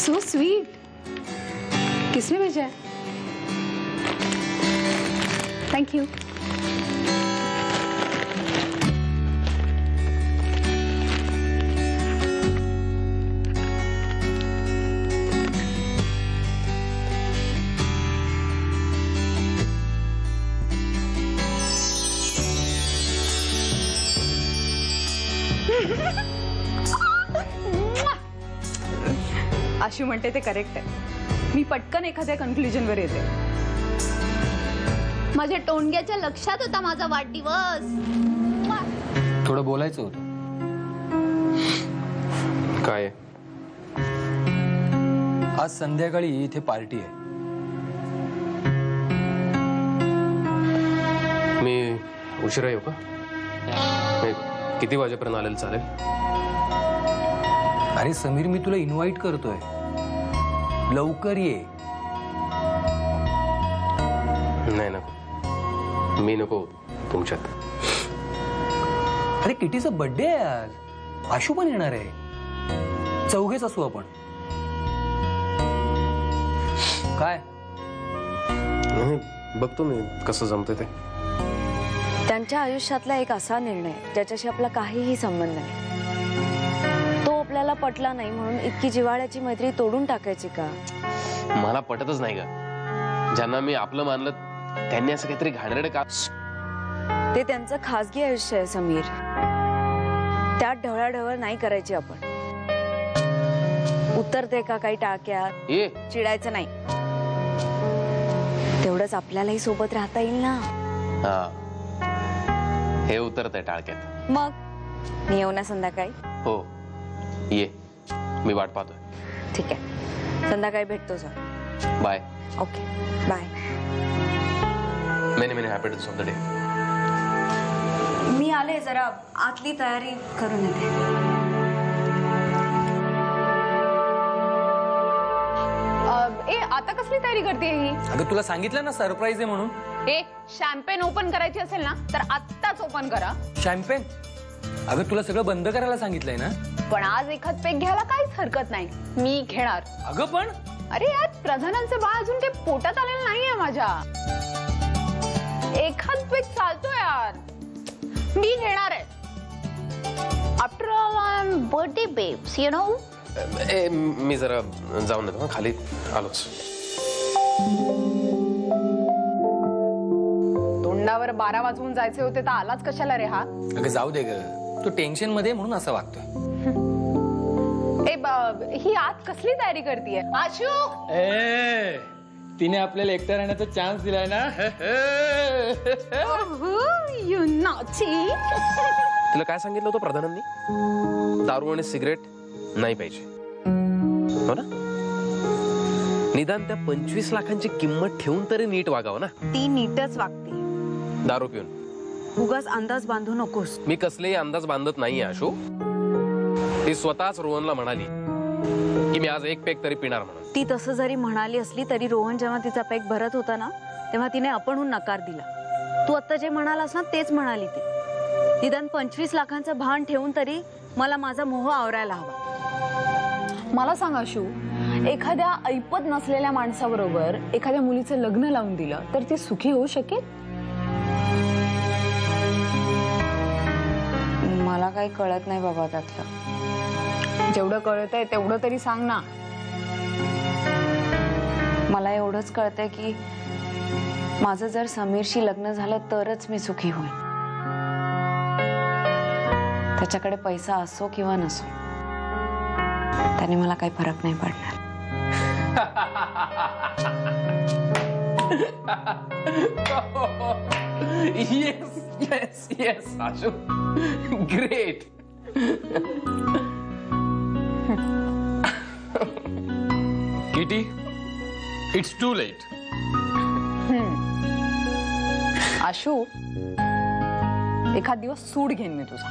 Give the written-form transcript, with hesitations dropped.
So sweet. किसने भेजा है? Thank you. आशू म्हणते ते करेक्ट आहे. मी पटकन एखाद्या कन्क्लुजनवर येते. माझ्या टोणग्याच्या लक्षात होता माझा वाढदिवस. थोडं बोलायचं होतं. काय? आज संध्याकाळी इथे पार्टी आहे. मी उशिरा येऊ का? किती वाजेपर्यंत आलेलं चालेल? अरे समीर, मी तुला इन्व्हाइट करतोय. लवकर ये. नाही नको, मी नको तुमच्यात. अरे किटीचा बर्थडे आहे आज. आशू पण येणार आहे. चौघेच असू आपण. काय? नाही, बघतो मी कसं जमतंय ते. त्यांच्या आयुष्यातला एक असा निर्णय ज्याच्याशी आपला काहीही संबंध नाही. तो आपल्याला पटला नाही म्हणून इतकी जिव्हाळ्याची मैत्री तोडून टाकायची का? मला पटतच नाही का. ज्यांना मी आपलं मानलं त्यांनी असं काहीतरी घाणेरडं का? ते त्यांचं खासगी आयुष्य आहे समीर. त्यात ढवळाढवळ नाही करायची आपण. उतरते का काही टाक्यात ये चिडायचं नाही. तेवढंच आपल्यालाही सोबत राहता येईल ना. हा, हे उतरतंय टाळक्यात. मग मी येऊ ना संध्याकाळी? हो ये, मी वाट पाहतोय. ठीक आहे, संध्याकाळी भेटतो sir. Bye. Okay bye. Many many happiness of the day. मी आले, जरा आतली तयारी करून येते. ए, आता कसली तयारी करते ही? अगं तुला सांगितलं ना सरप्राईज आहे म्हणून. ए, शॅम्पेन ओपन करायची असेल ना तर आत्ताच ओपन करा. शॅम्पेन? अगं तुला सगळं बंद करायला सांगितलंय ना. पण आज एखाद पेग घ्यायला काहीच हरकत नाही. मी घेणार. अगं पण अरे यार, प्रधानांचं बाळ अजून काही पोटात आलेलं नाहीये माझ्या. एखाद पेग चालतो यार. मी घेणार आहे. After all I am birthday babes, you know. मी जरा जाऊन येतो. खाली आलोच. तोंडावर 12 वाजवून जायचे होते तर आलाच कशाला रे हा? अगं जाऊ दे ग, तू टेन्शन मध्ये म्हणून असं वागतोय. ही आत कसली तयारी करतेय? आशू, तिने आपल्याला एकटा राहण्याचा चान्स दिलाय ना. You naughty. तिला काय सांगितलं होतं प्रधानांनी? दारू आणि सिगरेट नाही पाहिजे, हो ना? निदान त्या 25 लाखांची किंमत ठेवून तरी नीट वागावं ना. ती नीटच वागते. दारू पिऊन उगाच अंदाज बांधू नकोस. मी कसलेही अंदाज बांधत नाहीये आशू. ती स्वतःच रोहनला म्हणाली की मी आज एक पेग तरी पिणार म्हणून. ती तसं जरी म्हणाली असली तरी रोहन जेव्हा तिचा पेग भरत होता ना तेव्हा तिने आपणहून नकार दिला. तू आता जे म्हणालास ना तेच म्हणाली ती. निदान 25 लाखांचं भान ठेवून तरी मला माझा मोह आवरायला हवा. मला सांग आशू, एखाद्या ऐपत नसलेल्या माणसाबरोबर एखाद्या मुलीचं लग्न लावून दिलं तर ती सुखी होऊ शकेल? मला काही कळत नाही बाबा त्यातलं. जेवढं कळतंय तेवढं तरी सांग ना. मला एवढंच कळतंय की माझं जर समीरशी लग्न झालं तरच मी सुखी होईन. त्याच्याकडे पैसा असो किंवा नसो त्याने मला काही फरक नाही पडणार. Yes yes yes Ashu, great. Kitty, it's too late. Ashu, एखाद दिवस सूड घेईन मी तुझा.